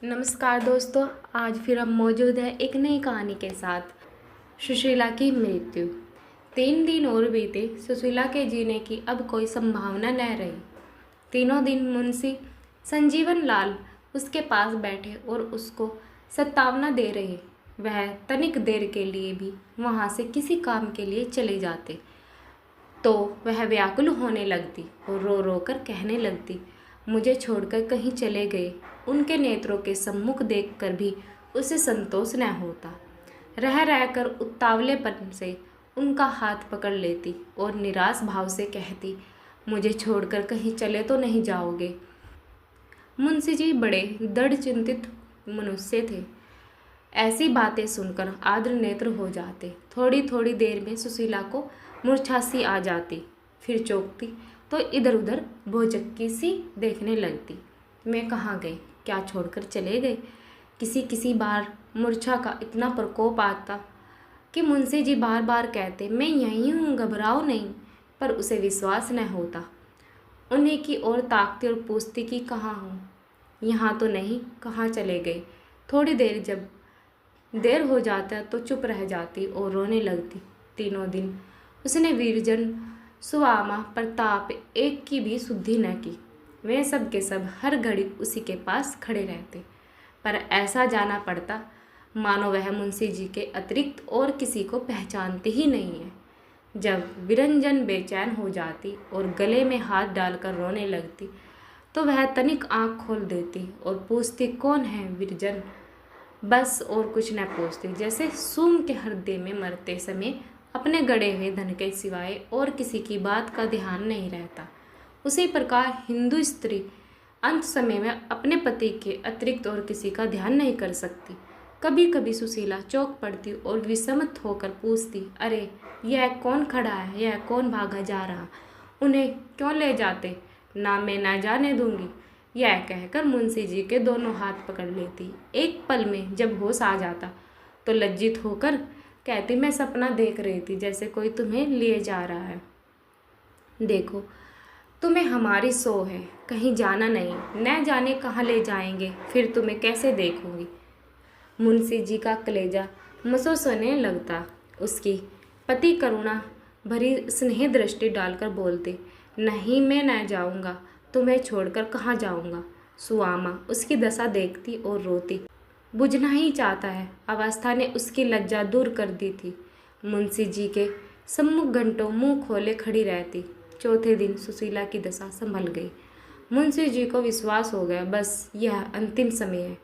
नमस्कार दोस्तों। आज फिर हम मौजूद हैं एक नई कहानी के साथ। सुशीला की मृत्यु। 3 दिन और बीते। सुशीला के जीने की अब कोई संभावना न रही। तीनों दिन मुंशी संजीवन लाल उसके पास बैठे और उसको सतावना दे रहे। वह तनिक देर के लिए भी वहाँ से किसी काम के लिए चले जाते तो वह व्याकुल होने लगती और रो रो कर कहने लगती, मुझे छोड़कर कहीं चले गए। उनके नेत्रों के सम्मुख देखकर भी उसे संतोष न होता। रह रहकर उतावलेपन से उनका हाथ पकड़ लेती और निराश भाव से कहती, मुझे छोड़कर कहीं चले तो नहीं जाओगे। मुंशी जी बड़े दृढ़ चिंतित मनुष्य थे। ऐसी बातें सुनकर आर्द्र नेत्र हो जाते। थोड़ी थोड़ी देर में सुशीला को मूर्छा आ जाती, फिर चौंकती तो इधर उधर भौचक्की सी देखने लगती। मैं कहाँ गई, क्या छोड़कर चले गए। किसी किसी बार मूर्छा का इतना प्रकोप आता कि मुंशी जी बार बार कहते, मैं यहीं हूँ, घबराओ नहीं, पर उसे विश्वास न होता। उन्हीं की ओर ताकती और पूछती कि कहाँ हूँ। यहाँ तो नहीं, कहाँ चले गए। थोड़ी देर जब देर हो जाता तो चुप रह जाती और रोने लगती। तीनों दिन उसने वीरजन सुआमा प्रताप एक की भी सुधि न की। वे सब के सब हर घड़ी उसी के पास खड़े रहते, पर ऐसा जाना पड़ता मानो वह मुंशी जी के अतिरिक्त और किसी को पहचानते ही नहीं है। जब विरंजन बेचैन हो जाती और गले में हाथ डालकर रोने लगती तो वह तनिक आंख खोल देती और पूछती, कौन है विरजन। बस और कुछ न पूछती, जैसे सूम के हृदय में मरते समय अपने गड़े हुए धन के सिवाय और किसी की बात का ध्यान नहीं रहता। उसी प्रकार हिंदू स्त्री अंत समय में अपने पति के अतिरिक्त और किसी का ध्यान नहीं कर सकती। कभी कभी सुशीला चौंक पड़ती और विस्मित होकर पूछती, अरे यह कौन खड़ा है, यह कौन भागा जा रहा, उन्हें क्यों ले जाते, ना मैं ना जाने दूंगी। यह कहकर मुंशी जी के दोनों हाथ पकड़ लेती। एक पल में जब होश आ जाता तो लज्जित होकर कहती, मैं सपना देख रही थी, जैसे कोई तुम्हें लिए जा रहा है। देखो, तुम्हें हमारी सो है, कहीं जाना नहीं, न जाने कहाँ ले जाएंगे, फिर तुम्हें कैसे देखूंगी। मुंशी जी का कलेजा महसूसने लगता। उसकी पति करुणा भरी स्नेह दृष्टि डालकर बोलते, नहीं मैं न जाऊंगा, तुम्हें छोड़कर कहाँ जाऊंगा। सुआमा उसकी दशा देखती और रोती। बुझना ही चाहता है। अवस्था ने उसकी लज्जा दूर कर दी थी। मुंशी जी के सम्मुख घंटों मुंह खोले खड़ी रहती। चौथे दिन सुशीला की दशा संभल गई। मुंशी जी को विश्वास हो गया, बस यह अंतिम समय है।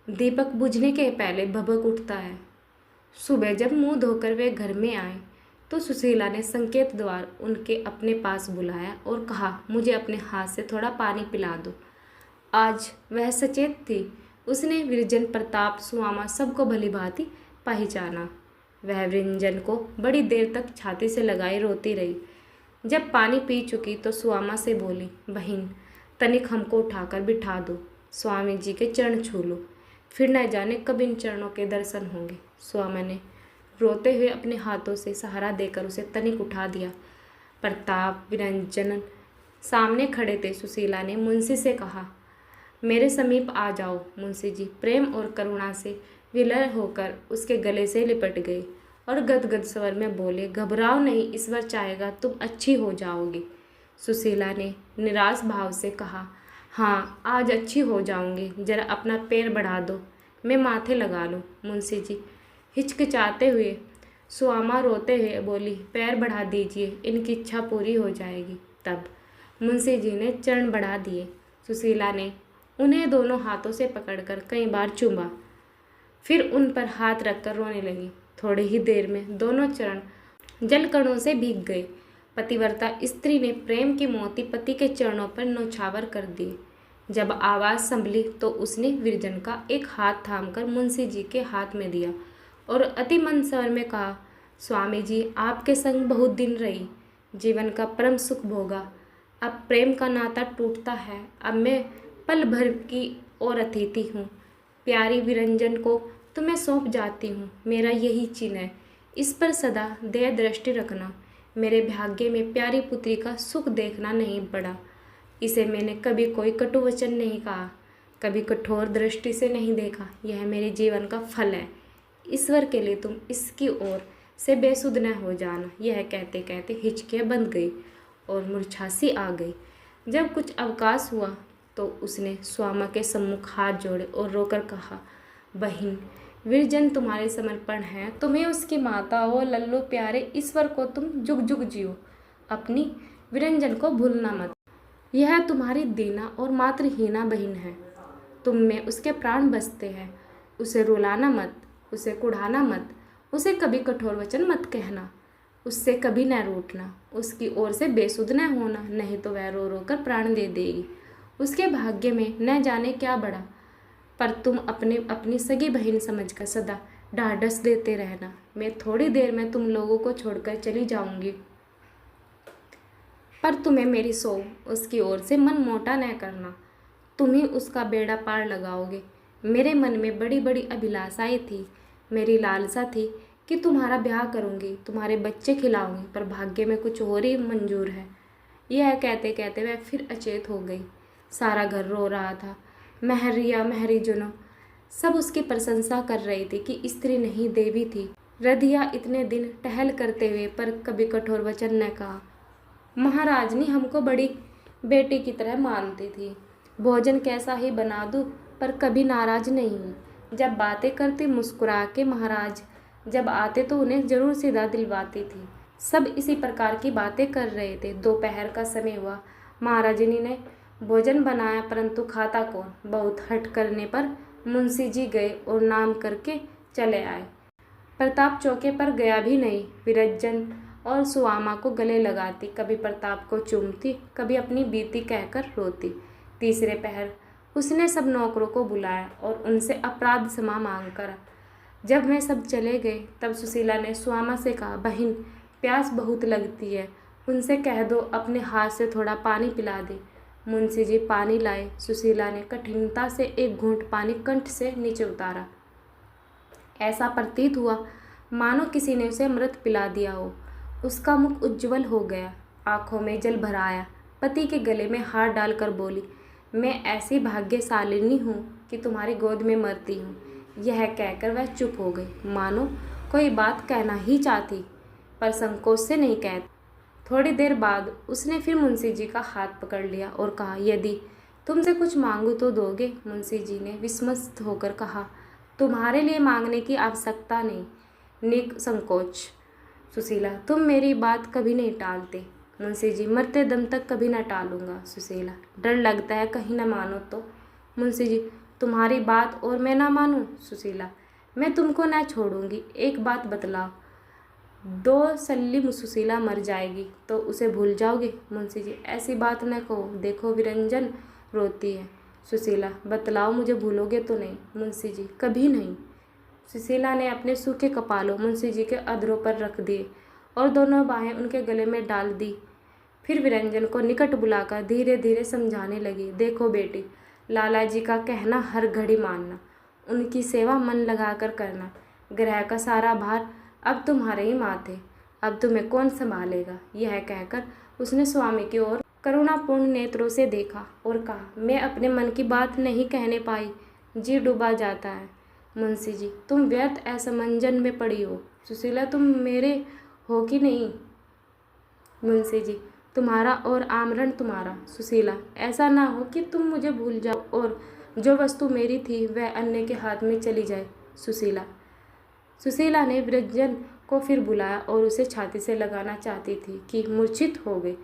दीपक बुझने के पहले भभक उठता है। सुबह जब मुंह धोकर वे घर में आए तो सुशीला ने संकेत द्वार उनके अपने पास बुलाया और कहा, मुझे अपने हाथ से थोड़ा पानी पिला दो। आज वह सचेत थी। उसने विरजन प्रताप सुआमा सबको भली भांति पहचाना। वह विरंजन को बड़ी देर तक छाती से लगाए रोती रही। जब पानी पी चुकी तो सुआमा से बोली, बहन तनिक हमको उठाकर बिठा दो, स्वामी जी के चरण छू लो, फिर न जाने कब इन चरणों के दर्शन होंगे। सुआमा ने रोते हुए अपने हाथों से सहारा देकर उसे तनिक उठा दिया। प्रताप विरंजन सामने खड़े थे। सुशीला ने मुंशी से कहा, मेरे समीप आ जाओ। मुंशी जी प्रेम और करुणा से विलय होकर उसके गले से लिपट गए और गदगद स्वर में बोले, घबराओ नहीं, ईश्वर चाहेगा तुम अच्छी हो जाओगी। सुशीला ने निराश भाव से कहा, हाँ आज अच्छी हो जाऊंगी, जरा अपना पैर बढ़ा दो, मैं माथे लगा लूँ। मुंशी जी हिचकिचाते हुए, सुआमा रोते हुए बोली, पैर बढ़ा दीजिए, इनकी इच्छा पूरी हो जाएगी। तब मुंशी जी ने चरण बढ़ा दिए। सुशीला ने उन्हें दोनों हाथों से पकड़कर कई बार चूमा, फिर उन पर हाथ रखकर रोने लगी। थोड़ी ही देर में दोनों चरण जलकणों से भीग गए। पतिव्रता स्त्री ने प्रेम की मोती पति के चरणों पर नौछावर कर दिए। जब आवाज़ संभली तो उसने विरजन का एक हाथ थामकर मुंशी जी के हाथ में दिया और अति मंद स्वर में कहा, स्वामी जी आपके संग बहुत दिन रही, जीवन का परम सुख भोगा, अब प्रेम का नाता टूटता है। अब मैं पल भर की और अतिथि हूँ। प्यारी विरंजन को तुम्हें सौंप जाती हूँ। मेरा यही चिन्ह है, इस पर सदा दया दृष्टि रखना। मेरे भाग्य में प्यारी पुत्री का सुख देखना नहीं पड़ा। इसे मैंने कभी कोई कटु वचन नहीं कहा। कभी कठोर दृष्टि से नहीं देखा। यह मेरे जीवन का फल है। ईश्वर के लिए तुम इसकी ओर से बेसुध न हो जाना। यह कहते कहते हिचकियाँ बंध गई और मूर्छासी आ गई। जब कुछ अवकाश हुआ तो उसने स्वामा के सम्मुख हाथ जोड़े और रोकर कहा, बहन, विरजन तुम्हारे समर्पण है। तुम्हें उसकी माता हो। लल्लू प्यारे, ईश्वर को तुम जुग जुग जियो। अपनी विरंजन को भूलना मत। यह तुम्हारी दीना और मातृहीना बहन है। तुम में उसके प्राण बसते हैं। उसे रुलाना मत, उसे कुढ़ाना मत, उसे कभी कठोर वचन मत कहना, उससे कभी न रूठना, उसकी ओर से बेसुध न होना, नहीं तो वह रो रो कर प्राण दे देगी। उसके भाग्य में न जाने क्या बड़ा, पर तुम अपनी सगी बहन समझकर सदा ढाढ़स देते रहना। मैं थोड़ी देर में तुम लोगों को छोड़कर चली जाऊंगी, पर तुम्हें मेरी सौ उसकी ओर से मन मोटा न करना। तुम ही उसका बेड़ा पार लगाओगे। मेरे मन में बड़ी बड़ी अभिलाषाएं थी। मेरी लालसा थी कि तुम्हारा ब्याह करूंगी, तुम्हारे बच्चे खिलाऊंगी, पर भाग्य में कुछ और ही मंजूर है। यह कहते कहते वह फिर अचेत हो गई। सारा घर रो रहा था। महरिया महरीजनों सब उसकी प्रशंसा कर रही थी कि स्त्री नहीं देवी थी। रधिया इतने दिन टहल करते हुए पर कभी कठोर वचन न कहा। महाराजनी हमको बड़ी बेटी की तरह मानती थी। भोजन कैसा ही बना दूं, पर कभी नाराज नहीं हुई। जब बातें करती मुस्कुरा के महाराज जब आते तो उन्हें जरूर सीधा दिलवाती थी। सब इसी प्रकार की बातें कर रहे थे। दोपहर का समय हुआ। महाराजनी ने भोजन बनाया, परंतु खाता कौन। बहुत हट करने पर मुंशी जी गए और नाम करके चले आए। प्रताप चौके पर गया भी नहीं। विरजन और सुआमा को गले लगाती, कभी प्रताप को चूमती, कभी अपनी बीती कहकर रोती। तीसरे पहर उसने सब नौकरों को बुलाया और उनसे अपराध क्षमा मांग कर जब वे सब चले गए तब सुशीला ने सुआमा से कहा, बहन, प्यास बहुत लगती है, उनसे कह दो अपने हाथ से थोड़ा पानी पिला दे। मुंशी जी पानी लाए। सुशीला ने कठिनता से एक घूंट पानी कंठ से नीचे उतारा। ऐसा प्रतीत हुआ मानो किसी ने उसे अमृत पिला दिया हो। उसका मुख उज्ज्वल हो गया, आंखों में जल भर आया। पति के गले में हाथ डालकर बोली, मैं ऐसी भाग्यशालिनी हूँ कि तुम्हारी गोद में मरती हूँ। यह कहकर वह चुप हो गई, मानो कोई बात कहना ही चाहती, पर संकोच से नहीं कहती। थोड़ी देर बाद उसने फिर मुंशी जी का हाथ पकड़ लिया और कहा, यदि तुमसे कुछ मांगू तो दोगे। मुंशी जी ने विस्मस्त होकर कहा, तुम्हारे लिए मांगने की आवश्यकता नहीं। निसंकोच सुशीला, तुम मेरी बात कभी नहीं टालते। मुंशी जी, मरते दम तक कभी ना टालूंगा। सुशीला, डर लगता है कहीं ना मानो तो। मुंशी जी, तुम्हारी बात और मैं ना मानूं। सुशीला, मैं तुमको ना छोड़ूंगी। एक बात बतलाओ, 2 सल्ली सुशीला मर जाएगी तो उसे भूल जाओगे। मुंशी जी, ऐसी बात न कहो, देखो विरंजन रोती है। सुशीला, बतलाओ, मुझे भूलोगे तो नहीं। मुंशी जी, कभी नहीं। सुशीला ने अपने सूखे कपालों मुंशी जी के अधरों पर रख दिए और दोनों बाहें उनके गले में डाल दी। फिर विरंजन को निकट बुलाकर धीरे धीरे समझाने लगी, देखो बेटी, लाला जी का कहना हर घड़ी मानना, उनकी सेवा मन लगाकर करना। ग्रह का सारा भार अब तुम्हारे ही माथे, अब तुम्हें कौन संभालेगा। यह कहकर उसने स्वामी की ओर करुणापूर्ण नेत्रों से देखा और कहा, मैं अपने मन की बात नहीं कहने पाई, जी डूबा जाता है। मुंशी जी, तुम व्यर्थ असमंजन में पड़ी हो। सुशीला, तुम मेरे हो कि नहीं। मुंशी जी, तुम्हारा और आमरण तुम्हारा। सुशीला, ऐसा ना हो कि तुम मुझे भूल जाओ और जो वस्तु मेरी थी वह अन्य के हाथ में चली जाए। सुशीला ने विरंजन को फिर बुलाया और उसे छाती से लगाना चाहती थी कि मूर्छित हो गई।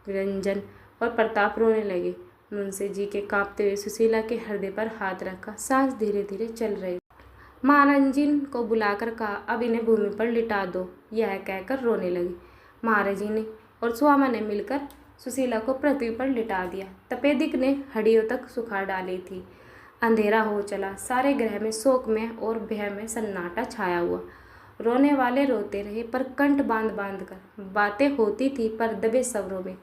विरंजन और प्रताप रोने लगे। मुंशी जी के कांपते हुए सुशीला के हृदय पर हाथ रखा, सांस धीरे धीरे चल रही। महाराज जी को बुलाकर कहा, अब इन्हें भूमि पर लिटा दो। यह कहकर रोने लगी। महाराज जी ने और सुआमा ने मिलकर सुशीला को पृथ्वी पर लिटा दिया। तपेदिक ने हड्डियों तक सुखा डाली थी। अंधेरा हो चला। सारे ग्रह में शोक में और भय में सन्नाटा छाया हुआ। रोने वाले रोते रहे, पर कंठ बांध बांध कर बातें होती थी, पर दबे स्वरों में।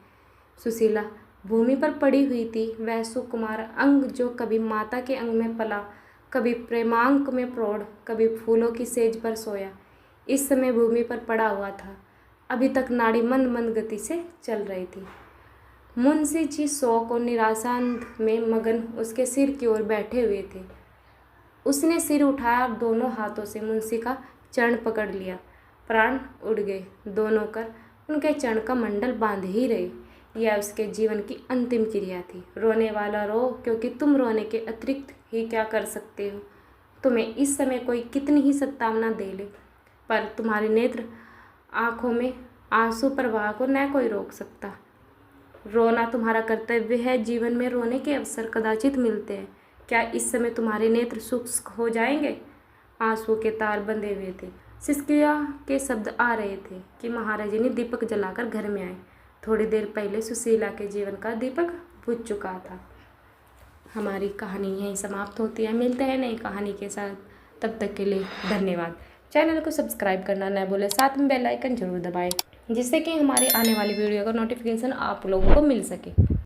सुशीला भूमि पर पड़ी हुई थी। वह सुकुमार अंग जो कभी माता के अंग में पला, कभी प्रेमांक में प्रौढ़, कभी फूलों की सेज पर सोया, इस समय भूमि पर पड़ा हुआ था। अभी तक नाड़ी मंद मंद गति से चल रही थी। मुंशी जी शोक और निराशा में मगन उसके सिर की ओर बैठे हुए थे। उसने सिर उठाया और दोनों हाथों से मुंशी का चरण पकड़ लिया। प्राण उड़ गए दोनों कर उनके चरण का मंडल बांध ही रहे। यह उसके जीवन की अंतिम क्रिया थी। रोने वाला रो, क्योंकि तुम रोने के अतिरिक्त ही क्या कर सकते हो। तुम्हें इस समय कोई कितनी ही सत्तावना दे ले, पर तुम्हारे नेत्र आँखों में आंसू प्रवाह को न कोई रोक सकता। रोना तुम्हारा कर्तव्य है। जीवन में रोने के अवसर कदाचित मिलते हैं। क्या इस समय तुम्हारे नेत्र शुष्क हो जाएंगे? आंसू के तार बंधे हुए थे। सिसकिया के शब्द आ रहे थे कि महाराजी ने दीपक जलाकर घर में आए। थोड़ी देर पहले सुशीला के जीवन का दीपक बुझ चुका था। हमारी कहानी यहीं समाप्त होती है। मिलते हैं नई कहानी के साथ। तब तक के लिए धन्यवाद। चैनल को सब्सक्राइब करना न भूलें, साथ में बेल आइकन जरूर दबाएं, जिससे कि हमारे आने वाली वीडियो का नोटिफिकेशन आप लोगों को मिल सके।